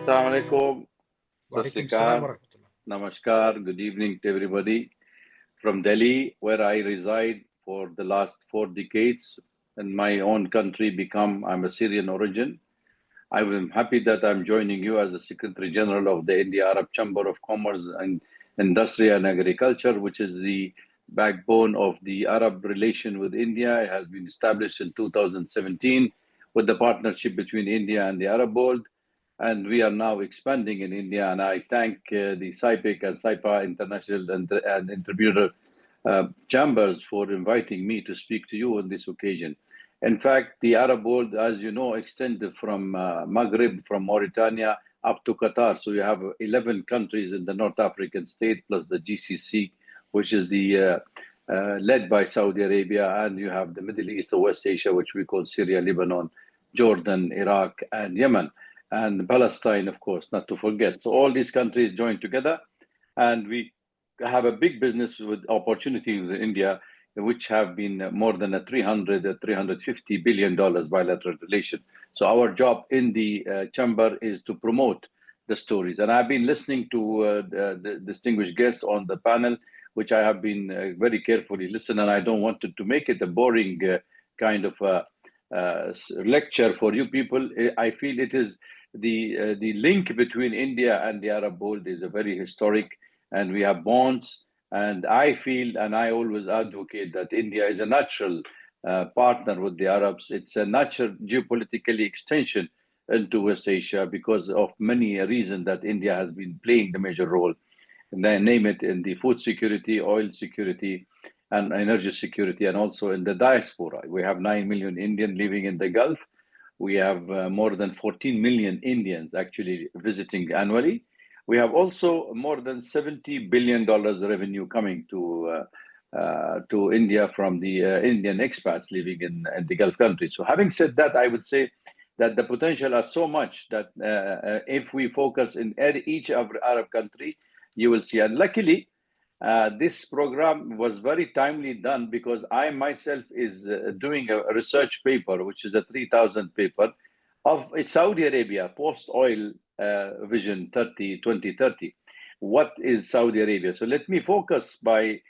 Assalamu alaikum. Sat Sri Walaikum salam wa Akal. rahmatullah. Namaskar. Good evening to everybody from Delhi, where I reside for the last 4 decades. In my own country, I'm a Syrian origin. I'm happy that I'm joining you as the Secretary General of the India Arab Chamber of Commerce and Industry and Agriculture, which is the backbone of the Arab relation with India. It has been established in 2017 with the partnership between India and the Arab world. And we are now expanding in India. And I thank the Sibec and SYPA International and Interpreter chambers for inviting me to speak to you on this occasion. In fact, the Arab world, as you know, extended from Maghreb, from Mauritania up to Qatar. So you have 11 countries in the North African state, plus the GCC, which is the led by Saudi Arabia, and you have the Middle East or West Asia, which we call Syria, Lebanon, Jordan, Iraq, and Yemen, and Palestine, of course, not to forget. So all these countries join together, and we have a big business with opportunity with India, which have been more than a $350 billion bilateral relation. So our job in the chamber is to promote the stories. And I've been listening to the distinguished guests on the panel, which I have been very carefully listening, and I don't want to make it a boring kind of lecture for you people. I feel it is the link between India and the Arab world is a very historic, and we have bonds. And I feel, and I always advocate, that India is a natural partner with the Arabs. It's a natural geopolitical extension into West Asia because of many reasons that India has been playing the major role. And they name it in the food security, oil security, and energy security, and also in the diaspora. We have 9 million Indians living in the Gulf. We have more than 14 million Indians actually visiting annually. We have also more than $70 billion revenue coming to India from the Indian expats living in the Gulf countries. So having said that, I would say that the potential is so much that if we focus in each Arab country, you will see. And luckily, this program was very timely done because I myself is doing a research paper, which is a 3,000 paper of Saudi Arabia post-oil vision 2030. What is Saudi Arabia? So let me focus by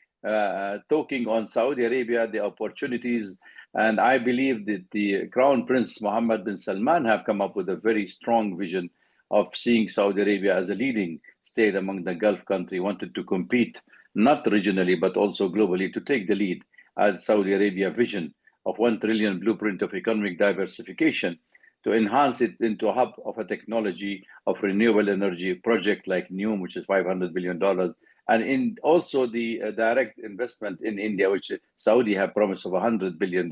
talking on Saudi Arabia, the opportunities. And I believe that the Crown Prince Mohammed bin Salman have come up with a very strong vision of seeing Saudi Arabia as a leading state among the Gulf country, wanted to compete not regionally, but also globally, to take the lead as Saudi Arabia vision of 1 trillion blueprint of economic diversification, to enhance it into a hub of a technology of renewable energy project like NEOM, which is $500 billion, and in also the direct investment in India, which Saudi have promised of $100 billion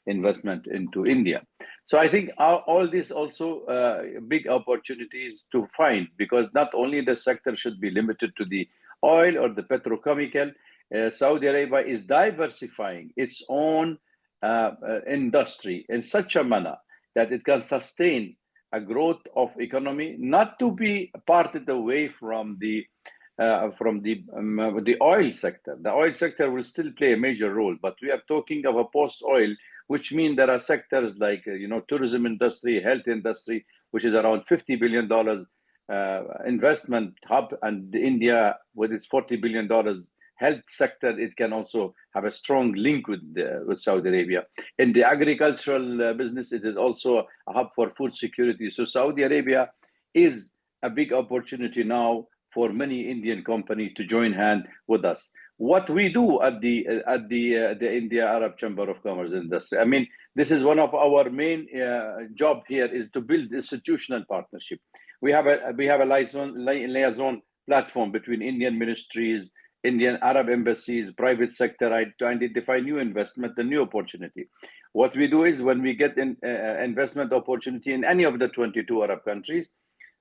investment into India. So I think all this also big opportunities to find, because not only the sector should be limited to the oil or the petrochemical. Saudi Arabia is diversifying its own industry in such a manner that it can sustain a growth of economy, not to be parted away from the oil sector. The oil sector will still play a major role, but we are talking of a post-oil, which means there are sectors like tourism industry, health industry, which is around $50 billion investment hub, and India with its $40 billion health sector, it can also have a strong link with Saudi Arabia. In the agricultural business, it is also a hub for food security. So Saudi Arabia is a big opportunity now for many Indian companies to join hand with us. What we do at the India Arab Chamber of Commerce and Industry, I mean, this is one of our main job here, is to build institutional partnership. We have a liaison platform between Indian ministries, Indian Arab embassies, private sector, to identify new investment and new opportunity. What we do is when we get an investment opportunity in any of the 22 Arab countries,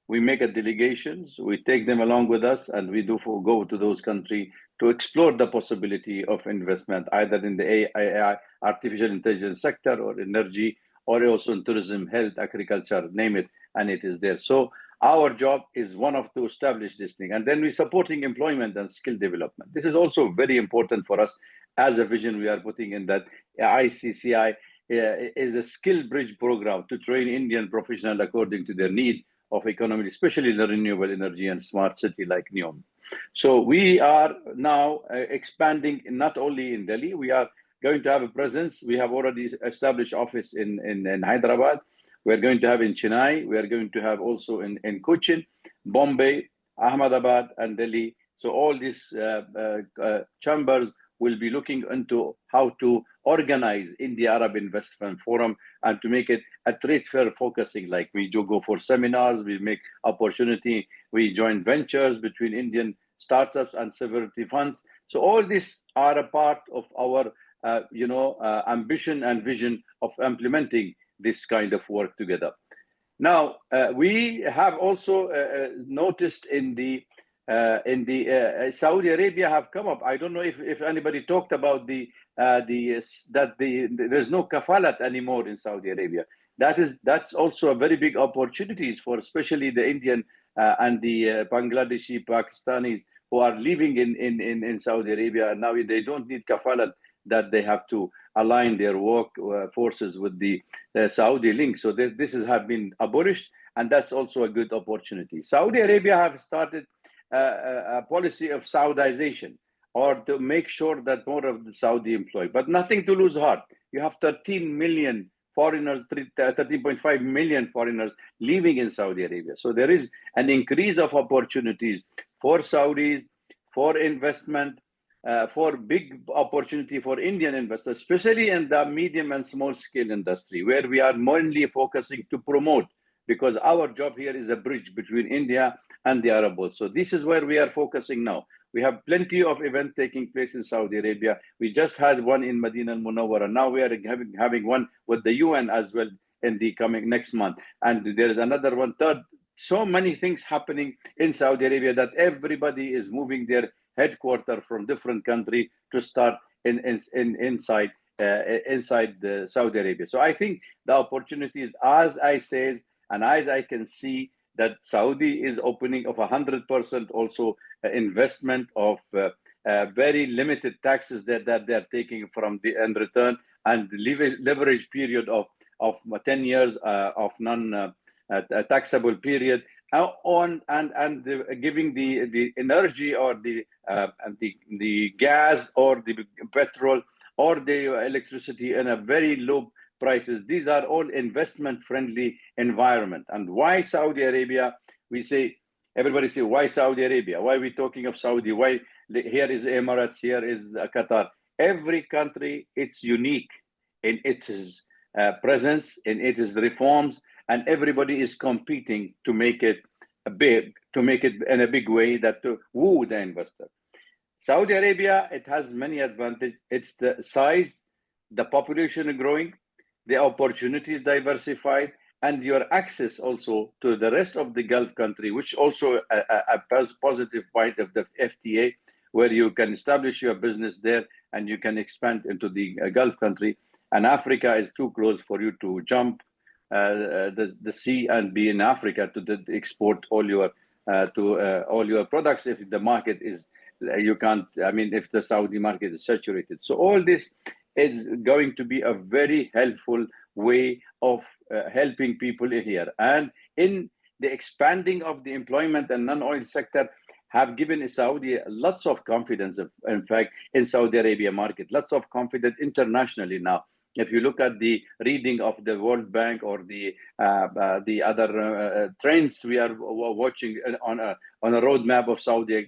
we make a delegations, we take them along with us, and we go to those countries to explore the possibility of investment, either in the AI, artificial intelligence sector, or energy, or also in tourism, health, agriculture, name it, and it is there. So our job is one of to establish this thing. And then we're supporting employment and skill development. This is also very important for us as a vision we are putting in, that ICCI is a skill bridge program to train Indian professionals according to their need of economy, especially the renewable energy and smart city like NEOM. So we are now expanding not only in Delhi, we are going to have a presence. We have already established office in Hyderabad. We're going to have in Chennai. We are going to have also in Cochin, Bombay, Ahmedabad, and Delhi. So all these chambers will be looking into how to organize India Arab Investment Forum and to make it a trade fair focusing. Like we do go for seminars, we make opportunity, we join ventures between Indian startups and sovereignty funds. So all these are a part of our ambition and vision of implementing this kind of work together. Now, we have also noticed in the Saudi Arabia have come up. I don't know if anybody talked about there's no kafalat anymore in Saudi Arabia. That's also a very big opportunities for especially the Indian and the Bangladeshi, Pakistanis who are living in Saudi Arabia, and now they don't need kafalat, that they have to align their work forces with the Saudi link. So this has been abolished, and that's also a good opportunity. Saudi Arabia have started a policy of Saudization, or to make sure that more of the Saudi employ, but nothing to lose heart. You have 13 million foreigners, 13.5 million foreigners living in Saudi Arabia. So there is an increase of opportunities for Saudis, for investment, for big opportunity for Indian investors, especially in the medium and small scale industry, where we are mainly focusing to promote, because our job here is a bridge between India and the Arab world. So this is where we are focusing now. We have plenty of events taking place in Saudi Arabia. We just had one in Medina al-Munawwara. Now we are having one with the UN as well in the coming next month. And there is another one, third. So many things happening in Saudi Arabia that everybody is moving their headquarters from different country to start inside the Saudi Arabia. So I think the opportunities, as I says, and as I can see, that Saudi is opening of 100% also investment of very limited taxes that they're taking from the end return, and leverage period of 10 years of non-taxable period and giving the energy or the gas or the petrol or the electricity in a very low prices. These are all investment-friendly environment. And why Saudi Arabia? Everybody say, why Saudi Arabia? Why are we talking of Saudi? Why here is Emirates, here is Qatar? Every country, it's unique in its presence, in its reforms, and everybody is competing to make it in a big way that to woo the investor. Saudi Arabia, it has many advantages. It's the size, the population growing, the opportunities diversified, and your access also to the rest of the Gulf country, which also a positive point of the FTA, where you can establish your business there and you can expand into the Gulf country. And Africa is too close for you to jump the sea and be in Africa to export all your products. If the market is, you can't. I mean, if the Saudi market is saturated, so all this is going to be a very helpful way of helping people here. And in the expanding of the employment and non-oil sector have given Saudi lots of confidence, in fact, in Saudi Arabia market, lots of confidence internationally now. If you look at the reading of the World Bank or the other trends we are watching on a roadmap of Saudi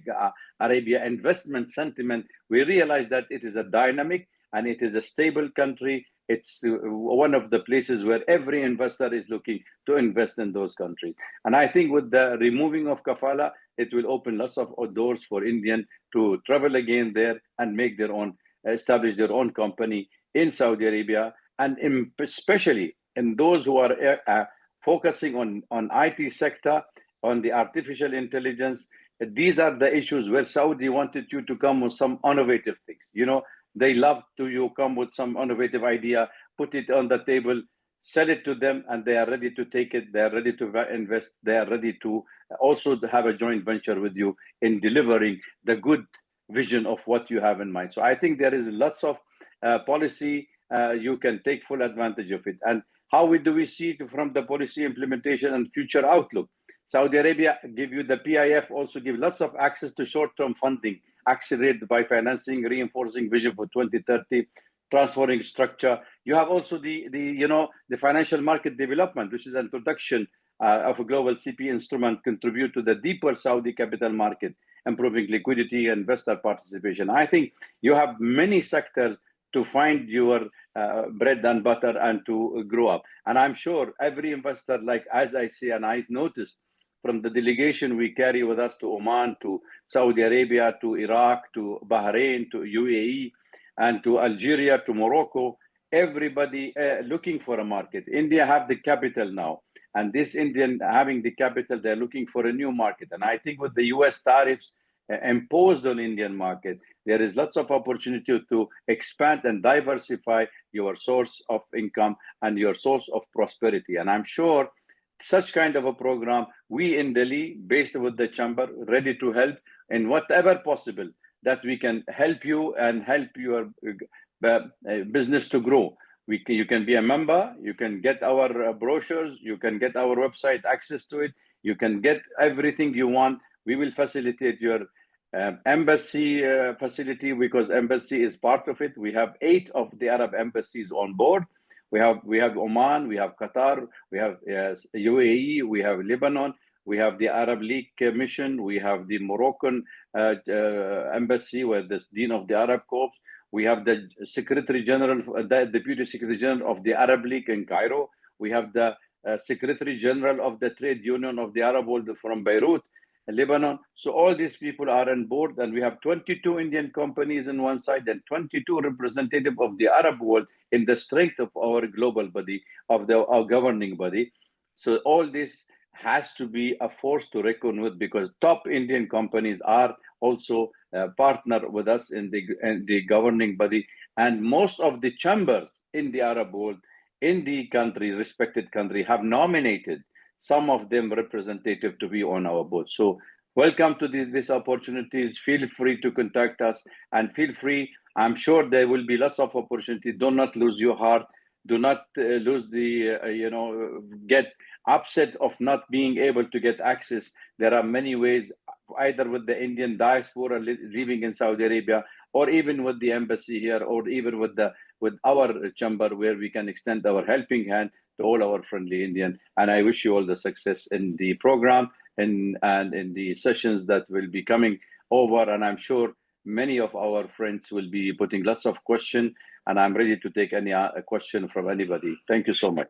Arabia investment sentiment, we realize that it is a dynamic and it is a stable country. It's one of the places where every investor is looking to invest in those countries. And I think with the removing of kafala, it will open lots of doors for Indian to travel again there and make their own, establish their own company in Saudi Arabia, and especially in those who are focusing on IT sector, on the artificial intelligence. These are the issues where Saudi wanted you to come with some innovative things. You know, they love to you come with some innovative idea, put it on the table, sell it to them, and they are ready to take it. They are ready to invest. They are ready to also have a joint venture with you in delivering the good vision of what you have in mind. So I think there is lots of policy, you can take full advantage of it. And how do we see it from the policy implementation and future outlook? Saudi Arabia give you the PIF, also give lots of access to short-term funding, accelerated by financing, reinforcing vision for 2030, transforming structure. You have also the financial market development, which is introduction of a global CP instrument, contribute to the deeper Saudi capital market, improving liquidity and investor participation. I think you have many sectors to find your bread and butter and to grow up. And I'm sure every investor, like as I say, and I noticed from the delegation we carry with us to Oman, to Saudi Arabia, to Iraq, to Bahrain, to UAE, and to Algeria, to Morocco, everybody looking for a market. India have the capital now. And this Indian having the capital, they're looking for a new market. And I think with the US tariffs imposed on Indian market, there is lots of opportunity to expand and diversify your source of income and your source of prosperity. And I'm sure such kind of a program, we in Delhi, based with the chamber, ready to help in whatever possible that we can help you and help your business to grow. You can be a member, you can get our brochures, you can get our website access to it, you can get everything you want. We will facilitate your embassy facility, because embassy is part of it. We have 8 of the Arab embassies on board. We have Oman, we have Qatar, we have UAE, we have Lebanon, we have the Arab League mission, we have the Moroccan embassy, where the Dean of the Arab Corps. We have the Secretary General, the Deputy Secretary General of the Arab League in Cairo. We have the Secretary General of the Trade Union of the Arab World from Beirut, Lebanon. So all these people are on board, and we have 22 Indian companies on one side and 22 representatives of the Arab world in the strength of our global body, of our governing body. So all this has to be a force to reckon with, because top Indian companies are also partner with us in the governing body. And most of the chambers in the Arab world, in the country, respected country, have nominated some of them representative to be on our board. So welcome to these opportunities. Feel free to contact us, and feel free. I'm sure there will be lots of opportunity. Do not lose your heart. Do not lose the, get upset of not being able to get access. There are many ways, either with the Indian diaspora living in Saudi Arabia, or even with the embassy here, or even with our chamber, where we can extend our helping hand to all our friendly Indian. And I wish you all the success in the program and in the sessions that will be coming over. And I'm sure many of our friends will be putting lots of questions, and I'm ready to take any question from anybody. Thank you so much.